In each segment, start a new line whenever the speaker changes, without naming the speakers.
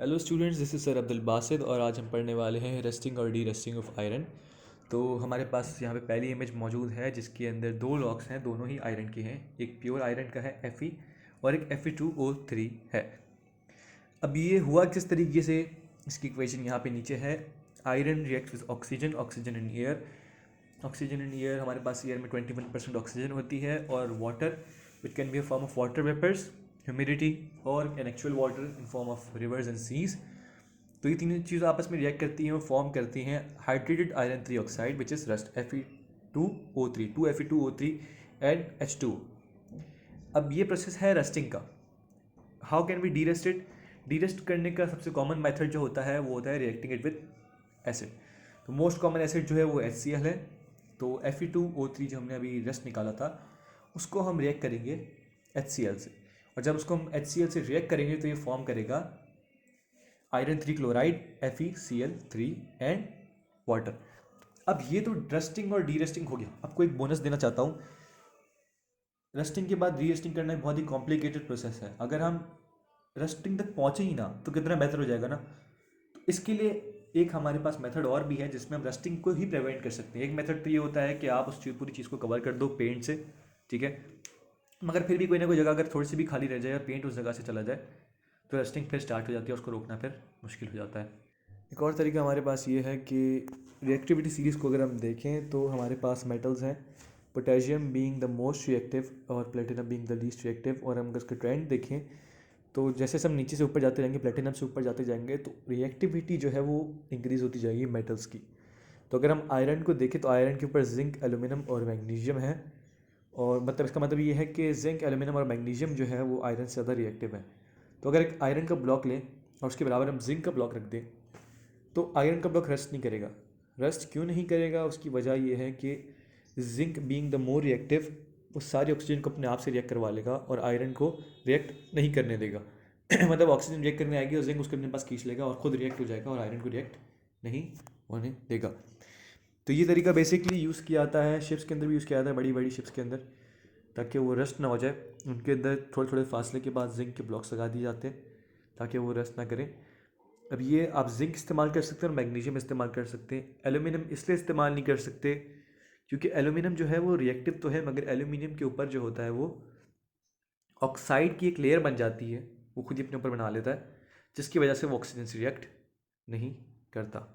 Hello students, this is sir Abdul Basit और आज हम पढ़ने वाले हैं रस्टिंग और डी रस्टिंग ऑफ आयरन। तो हमारे पास यहाँ पे पहली इमेज मौजूद है जिसके अंदर दो लॉक्स हैं, दोनों ही आयरन के हैं। एक प्योर आयरन का है Fe और एक Fe2O3 है। अब ये हुआ किस तरीके से, इसकी इक्वेशन यहाँ पे नीचे है। Iron react with oxygen, oxygen in air. Oxygen in air, हमारे पास एयर में 21% ऑक्सीजन होती है, और water which can be a form of water vapours, humidity और an actual water in form of rivers and seas. तो ये तीनों चीज़ें आपस में रिएक्ट करती हैं और फॉर्म करती हैं hydrated iron 3 oxide which is rust Fe2O3, 2Fe2O3 and H2O। अब ये प्रोसेस है रस्टिंग का। How can be D rusted? D rust करने का सबसे कॉमन मेथड जो होता है वो होता है रिएक्टिंग इट विद एसिड। तो मोस्ट कॉमन एसिड जो है वो HCl है। तो Fe2O3 जो हमने अभी रस्ट निकाला था उसको हम रिएक्ट करेंगे HCl से, और जब उसको हम HCl से रिएक्ट करेंगे तो ये फॉर्म करेगा iron 3 chloride FeCl3 and water. अब ये तो रस्टिंग और डी रस्टिंग हो गया। आपको एक बोनस देना चाहता हूँ, रस्टिंग के बाद री रस्टिंग करना एक बहुत ही कॉम्प्लिकेटेड प्रोसेस है। अगर हम रस्टिंग तक पहुँचे ही ना तो कितना बेहतर हो जाएगा ना। तो इसके लिए एक हमारे पास मेथड और भी है जिसमें हम रस्टिंग को ही प्रिवेंट कर सकते हैं। एक मेथड तो ये होता है कि आप उस पूरी चीज़ को कवर कर दो पेंट से, ठीक है। मगर फिर भी कोई ना कोई जगह अगर थोड़ी सी भी खाली रह जाए या पेंट उस जगह से चला जाए तो रस्टिंग फिर स्टार्ट हो जाती है, उसको रोकना फिर मुश्किल हो जाता है। एक और तरीका हमारे पास ये है कि रिएक्टिविटी सीरीज़ को अगर हम देखें तो हमारे पास मेटल्स हैं, potassium being the most reactive और platinum being the least reactive. और हम अगर उसका ट्रेंड देखें तो जैसे हम नीचे से ऊपर जाते जाएंगे, प्लेटिनम से ऊपर जाते जाएंगे, तो रिएक्टिविटी जो है वो इंक्रीज़ होती जाएगी मेटल्स की। तो अगर हम आयरन को देखें तो आयरन के ऊपर जिंक, एल्यूमिनियम और मैग्नीशियम है, और मतलब इसका मतलब ये है कि जिंक, एल्यूमिनियम और मैग्नीशियम जो है वो आयरन से ज़्यादा रिएक्टिव है। तो अगर एक आयरन का ब्लॉक लें और उसके बराबर हम जिंक का ब्लॉक रख दें तो आयरन का ब्लॉक रस्ट नहीं करेगा। रस्ट क्यों नहीं करेगा? उसकी वजह यह है कि zinc being the more reactive वो सारी ऑक्सीजन को अपने आप से रिएक्ट करवा लेगा और आयरन को रिएक्ट नहीं करने देगा। मतलब ऑक्सीजन रिएक्ट करने आएगी और जिंक उसके अपने पास खींच लेगा और खुद रिएक्ट हो जाएगा और आयरन को रिएक्ट नहीं होने देगा। तो ये तरीका बेसिकली यूज़ किया जाता है, शिप्स के अंदर भी यूज़ किया जाता है, बड़ी बड़ी शिप्स के अंदर, ताकि वो रस्ट ना हो जाए। उनके अंदर थोड़े थोड़े फासले के बाद जिंक के ब्लॉक्स लगा दिए जाते हैं ताकि वो रस्ट ना करें। अब ये आप जिंक इस्तेमाल कर सकते हैं और मैग्नीशियम इस्तेमाल कर सकते हैं। एल्यूमिनियम इसलिए इस्तेमाल नहीं कर सकते क्योंकि एल्यूमिनियम जो है वो रिएक्टिव तो है, मगर एल्यूमिनियम के ऊपर जो होता है वो ऑक्साइड की एक लेयर बन जाती है, वो खुद ही अपने ऊपर बना लेता है, जिसकी वजह से वो ऑक्सीजन से रिएक्ट नहीं करता।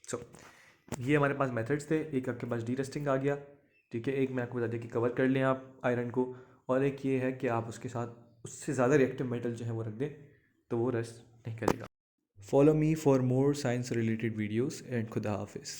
सो ये हमारे पास मेथड्स थे। एक आपके पास डी रस्टिंग आ गया, ठीक है। एक मैं आपको बता दिया कि कवर कर लें आप आयरन को, और एक ये है कि आप उसके साथ उससे ज़्यादा रिएक्टिव मेटल जो है वो रख दें तो वो रस्ट नहीं करेगा। Follow me for more science related videos and Khuda Hafiz.